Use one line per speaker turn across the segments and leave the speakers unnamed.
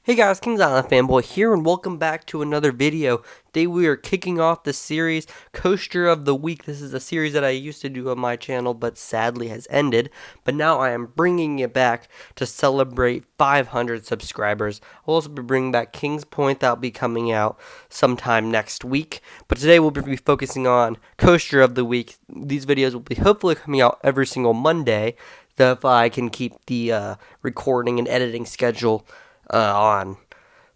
Hey guys, Kings Island Fanboy here, and welcome back to another video. Today we are kicking off the series, Coaster of the Week. This is a series that I used to do on my channel, but sadly has ended. But now I am bringing it back to celebrate 500 subscribers. I'll also be bringing back Kings Point. That'll be coming out sometime next week. But today we'll be focusing on Coaster of the Week. These videos will be hopefully coming out every single Monday, if I can keep the recording and editing schedule on.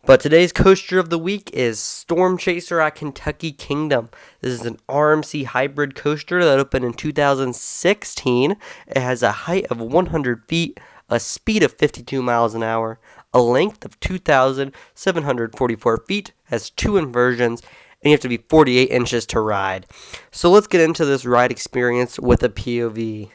But today's coaster of the week is Storm Chaser at Kentucky Kingdom. This is an RMC hybrid coaster that opened in 2016. It has a height of 100 feet, a speed of 52 miles an hour, a length of 2,744 feet, has 2 inversions, and you have to be 48 inches to ride. So let's get into this ride experience with a POV.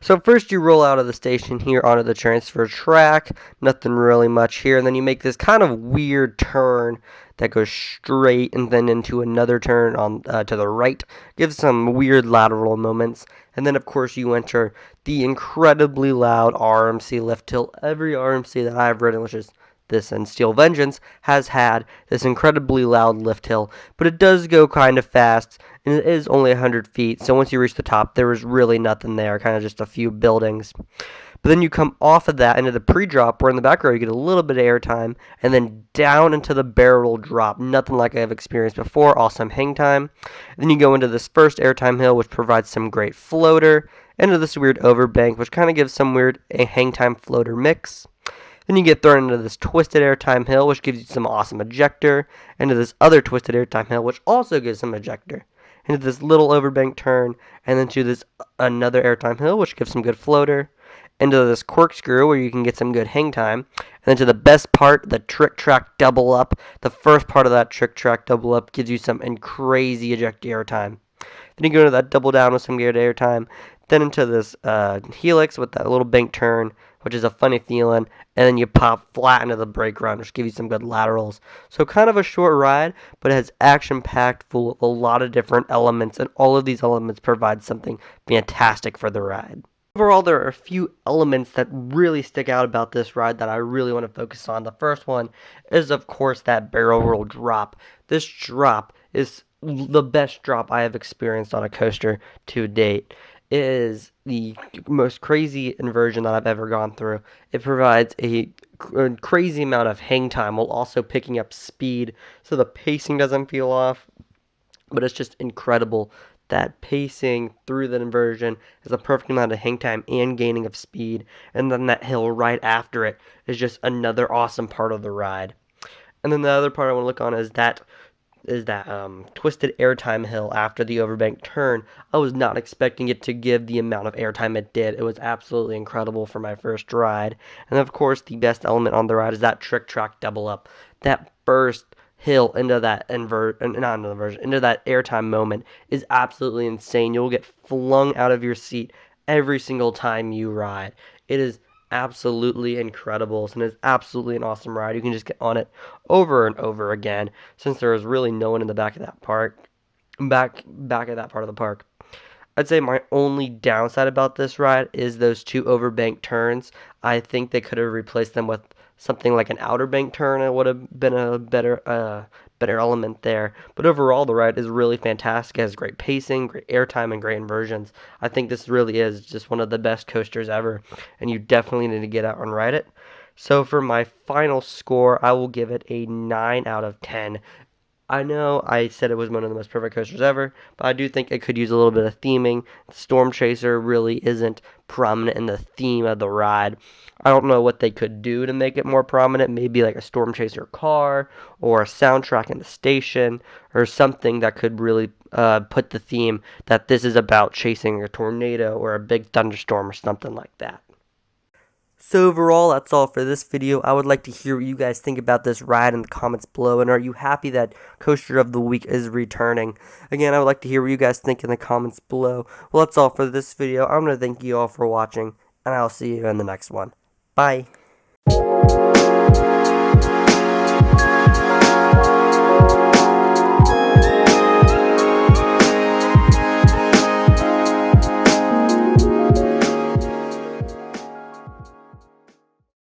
So first you roll out of the station here onto the transfer track, nothing really much here, and then you make this kind of weird turn that goes straight and then into another turn on to the right, gives some weird lateral moments, and then of course you enter the incredibly loud RMC lift hill. Every RMC that I've ridden, which is this and Steel Vengeance, has had this incredibly loud lift hill, but it does go kind of fast, and it is only 100 feet, so once you reach the top, there is really nothing there, kind of just a few buildings. But then you come off of that into the pre-drop, where in the back row you get a little bit of airtime, and then down into the barrel drop, nothing like I've experienced before, awesome hang time. Then you go into this first airtime hill, which provides some great floater, into this weird overbank, which kind of gives some weird hang time floater mix. Then you get thrown into this twisted airtime hill, which gives you some awesome ejector, into this other twisted airtime hill, which also gives some ejector, into this little overbank turn, and then to this another airtime hill, which gives some good floater, into this corkscrew, where you can get some good hang time, and then to the best part, the trick track double up. The first part of that trick track double up gives you some crazy eject airtime. Then you go into that double down with some good airtime, then into this helix with that little bank turn, which is a funny feeling, and then you pop flat into the brake run, which gives you some good laterals. So kind of a short ride, but it has action-packed, full of a lot of different elements, and all of these elements provide something fantastic for the ride. Overall, there are a few elements that really stick out about this ride that I really want to focus on. The first one is, of course, that barrel roll drop. This drop is the best drop I have experienced on a coaster to date. It is the most crazy inversion that I've ever gone through. It provides a crazy amount of hang time while also picking up speed, so the pacing doesn't feel off, but it's just incredible. That pacing through the inversion is a perfect amount of hang time and gaining of speed, and then that hill right after it is just another awesome part of the ride. And then the other part I want to look on is that twisted airtime hill after the overbank turn. I was not expecting it to give the amount of airtime it did. It was absolutely incredible for my first ride. And of course, the best element on the ride is that trick track double up. That burst hill into that into that airtime moment is absolutely insane. You'll get flung out of your seat every single time you ride. It is absolutely incredible, and it's absolutely an awesome ride. You can just get on it over and over again, since there is really no one in the back of that park, back of that part of the park. I'd say my only downside about this ride is those 2 overbank turns. I think they could have replaced them with something like an outer bank turn. It would have been a better element there. But overall, the ride is really fantastic. It has great pacing, great airtime, and great inversions. I think this really is just one of the best coasters ever, and you definitely need to get out and ride it. So for my final score, I will give it a 9 out of 10. I know I said it was one of the most perfect coasters ever, but I do think it could use a little bit of theming. Storm Chaser really isn't prominent in the theme of the ride. I don't know what they could do to make it more prominent. Maybe like a Storm Chaser car, or a soundtrack in the station, or something that could really put the theme that this is about chasing a tornado or a big thunderstorm or something like that. So overall, that's all for this video. I would like to hear what you guys think about this ride in the comments below, and are you happy that Coaster of the Week is returning? Again, I would like to hear what you guys think in the comments below. Well, that's all for this video. I'm going to thank you all for watching, and I'll see you in the next one. Bye.